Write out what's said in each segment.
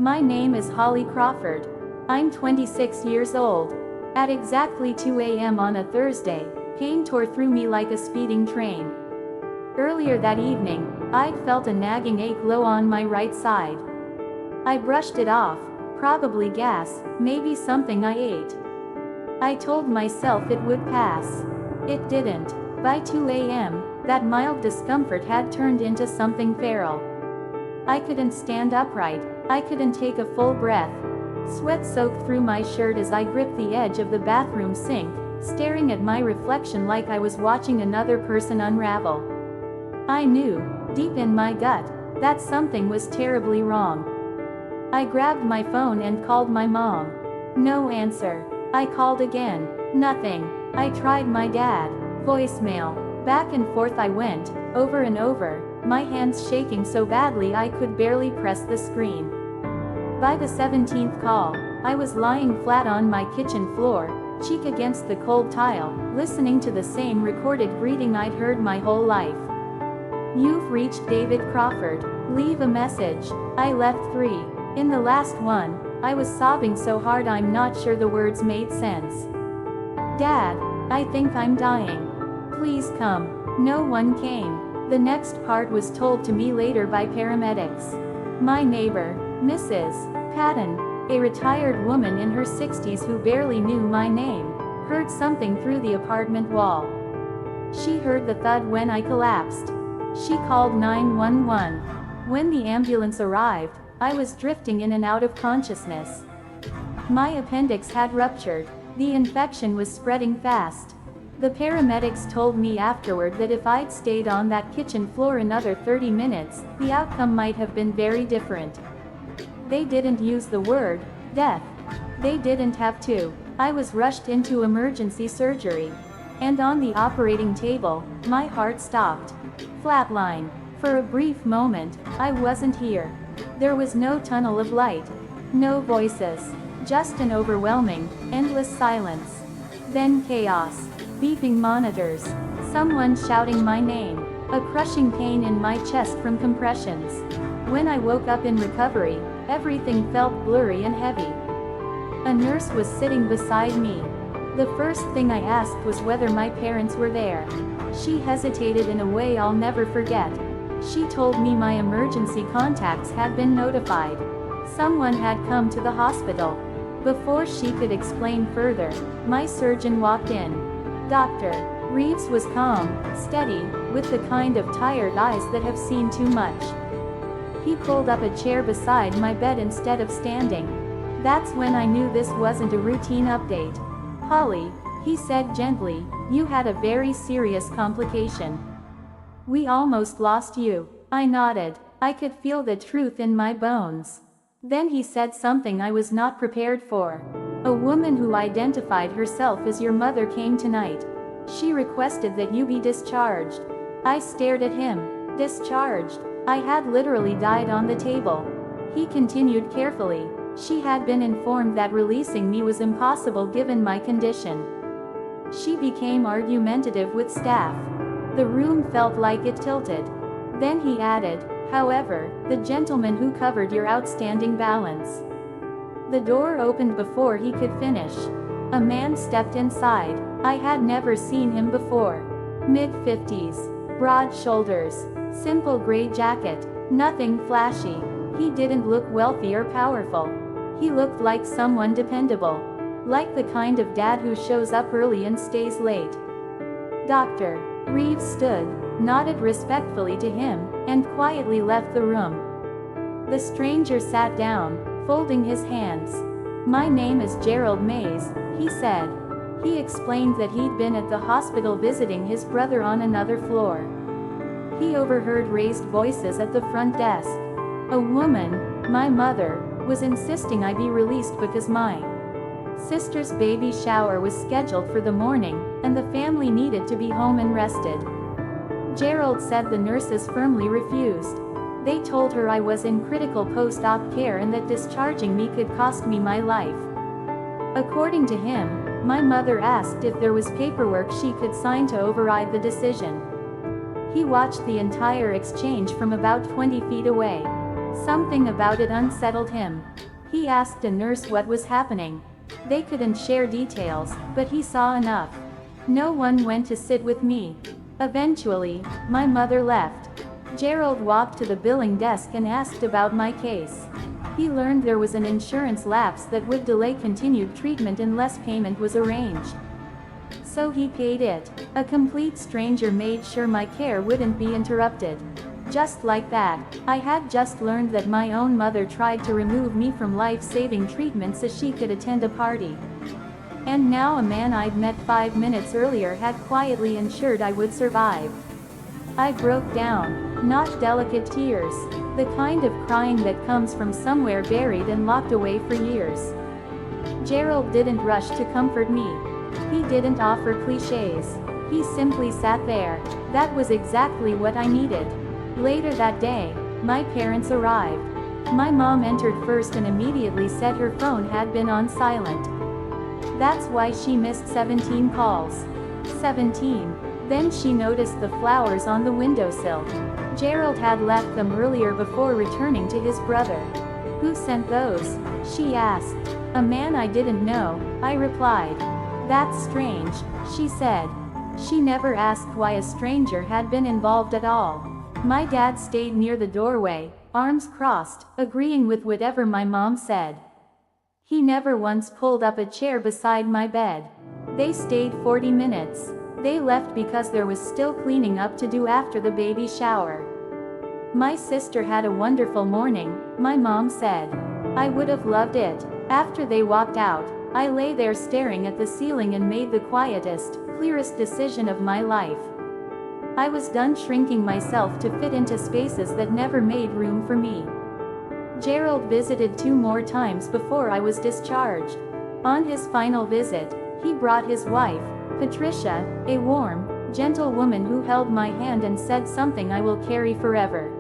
My name is Holly Crawford. I'm 26 years old. At exactly 2 a.m. on a Thursday, pain tore through me like a speeding train. Earlier that evening, I'd felt a nagging ache low on my right side. I brushed it off, probably gas, maybe something I ate. I told myself it would pass. It didn't. By 2 a.m., that mild discomfort had turned into something feral. I couldn't stand upright, I couldn't take a full breath. Sweat soaked through my shirt as I gripped the edge of the bathroom sink, staring at my reflection like I was watching another person unravel. I knew, deep in my gut, that something was terribly wrong. I grabbed my phone and called my mom. No answer. I called again. Nothing. I tried my dad. Voicemail. Back and forth I went, over and over, my hands shaking so badly I could barely press the screen. By the 17th call, I was lying flat on my kitchen floor, cheek against the cold tile, listening to the same recorded greeting I'd heard my whole life. You've reached David Crawford. Leave a message. I left 3. In the last one, I was sobbing so hard I'm not sure the words made sense. Dad, I think I'm dying. Please come. No one came. The next part was told to me later by paramedics. My neighbor, Mrs. Patton, a retired woman in her 60s who barely knew my name, heard something through the apartment wall. She heard the thud when I collapsed. She called 911. When the ambulance arrived, I was drifting in and out of consciousness. My appendix had ruptured. The infection was spreading fast. The paramedics told me afterward that if I'd stayed on that kitchen floor another 30 minutes, the outcome might have been very different. They didn't use the word death. They didn't have to. I was rushed into emergency surgery. And on the operating table, my heart stopped. Flatline. For a brief moment, I wasn't here. There was no tunnel of light. No voices. Just an overwhelming, endless silence. Then chaos. Beeping monitors. Someone shouting my name. A crushing pain in my chest from compressions. When I woke up in recovery, everything felt blurry and heavy. A nurse was sitting beside me. The first thing I asked was whether my parents were there. She hesitated in a way I'll never forget. She told me my emergency contacts had been notified. Someone had come to the hospital. Before she could explain further, my surgeon walked in. Dr. Reeves was calm, steady, with the kind of tired eyes that have seen too much. He pulled up a chair beside my bed instead of standing. That's when I knew this wasn't a routine update. Holly, he said gently, you had a very serious complication. We almost lost you. I nodded. I could feel the truth in my bones. Then he said something I was not prepared for. A woman who identified herself as your mother came tonight. She requested that you be discharged. I stared at him. Discharged? I had literally died on the table. He continued carefully. She had been informed that releasing me was impossible given my condition. She became argumentative with staff. The room felt like it tilted. Then he added, however, the gentleman who covered your outstanding balance. The door opened before he could finish. A man stepped inside. I had never seen him before. Mid-50s. Broad shoulders. Simple gray jacket. Nothing flashy. He didn't look wealthy or powerful. He looked like someone dependable. Like the kind of dad who shows up early and stays late. Dr. Reeves stood, nodded respectfully to him, and quietly left the room. The stranger sat down, folding his hands. My name is Gerald Mays, he said. He explained that he'd been at the hospital visiting his brother on another floor. He overheard raised voices at the front desk. A woman, my mother, was insisting I be released because my sister's baby shower was scheduled for the morning, and the family needed to be home and rested. Gerald said the nurses firmly refused. They told her I was in critical post-op care and that discharging me could cost me my life. According to him, my mother asked if there was paperwork she could sign to override the decision. He watched the entire exchange from about 20 feet away. Something about it unsettled him. He asked a nurse what was happening. They couldn't share details, but he saw enough. No one went to sit with me. Eventually, my mother left. Gerald walked to the billing desk and asked about my case. He learned there was an insurance lapse that would delay continued treatment unless payment was arranged. So he paid it. A complete stranger made sure my care wouldn't be interrupted. Just like that, I had just learned that my own mother tried to remove me from life-saving treatment so she could attend a party. And now a man I'd met 5 minutes earlier had quietly ensured I would survive. I broke down. Not delicate tears. The kind of crying that comes from somewhere buried and locked away for years. Gerald didn't rush to comfort me. He didn't offer cliches. He simply sat there. That was exactly what I needed. Later that day, my parents arrived. My mom entered first and immediately said her phone had been on silent. That's why she missed 17 calls. 17. Then she noticed the flowers on the windowsill. Gerald had left them earlier before returning to his brother. Who sent those? She asked. A man I didn't know, I replied. That's strange, she said. She never asked why a stranger had been involved at all. My dad stayed near the doorway, arms crossed, agreeing with whatever my mom said. He never once pulled up a chair beside my bed. They stayed 40 minutes. They left because there was still cleaning up to do after the baby shower. My sister had a wonderful morning, my mom said. I would have loved it. After they walked out, I lay there staring at the ceiling and made the quietest, clearest decision of my life. I was done shrinking myself to fit into spaces that never made room for me. Gerald visited 2 more times before I was discharged. On his final visit, he brought his wife, Patricia, a warm, gentle woman who held my hand and said something I will carry forever.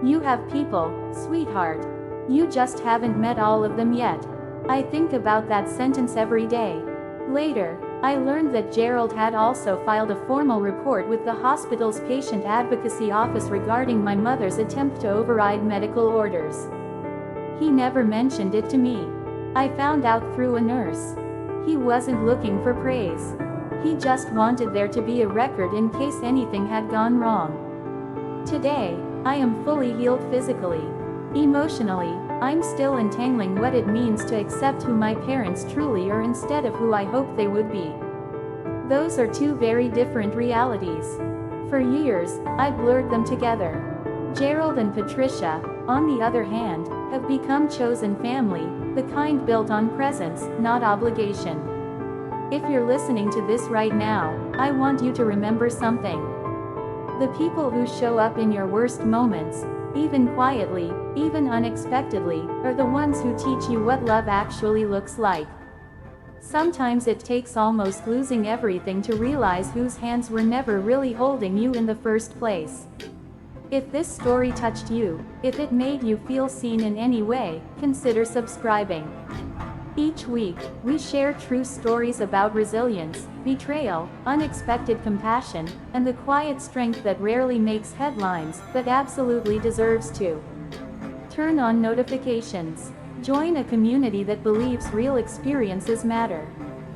You have people, sweetheart. You just haven't met all of them yet. I think about that sentence every day. Later, I learned that Gerald had also filed a formal report with the hospital's patient advocacy office regarding my mother's attempt to override medical orders. He never mentioned it to me. I found out through a nurse. He wasn't looking for praise. He just wanted there to be a record in case anything had gone wrong. Today, I am fully healed physically. Emotionally, I'm still untangling what it means to accept who my parents truly are instead of who I hoped they would be. Those are 2 very different realities. For years, I blurred them together. Gerald and Patricia, on the other hand, have become chosen family, the kind built on presence, not obligation. If you're listening to this right now, I want you to remember something. The people who show up in your worst moments, even quietly, even unexpectedly, are the ones who teach you what love actually looks like. Sometimes it takes almost losing everything to realize whose hands were never really holding you in the first place. If this story touched you, if it made you feel seen in any way, consider subscribing. Each week, we share true stories about resilience, betrayal, unexpected compassion, and the quiet strength that rarely makes headlines, but absolutely deserves to. Turn on notifications. Join a community that believes real experiences matter.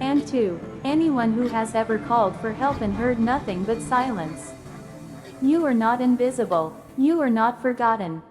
And to anyone who has ever called for help and heard nothing but silence. You are not invisible. You are not forgotten.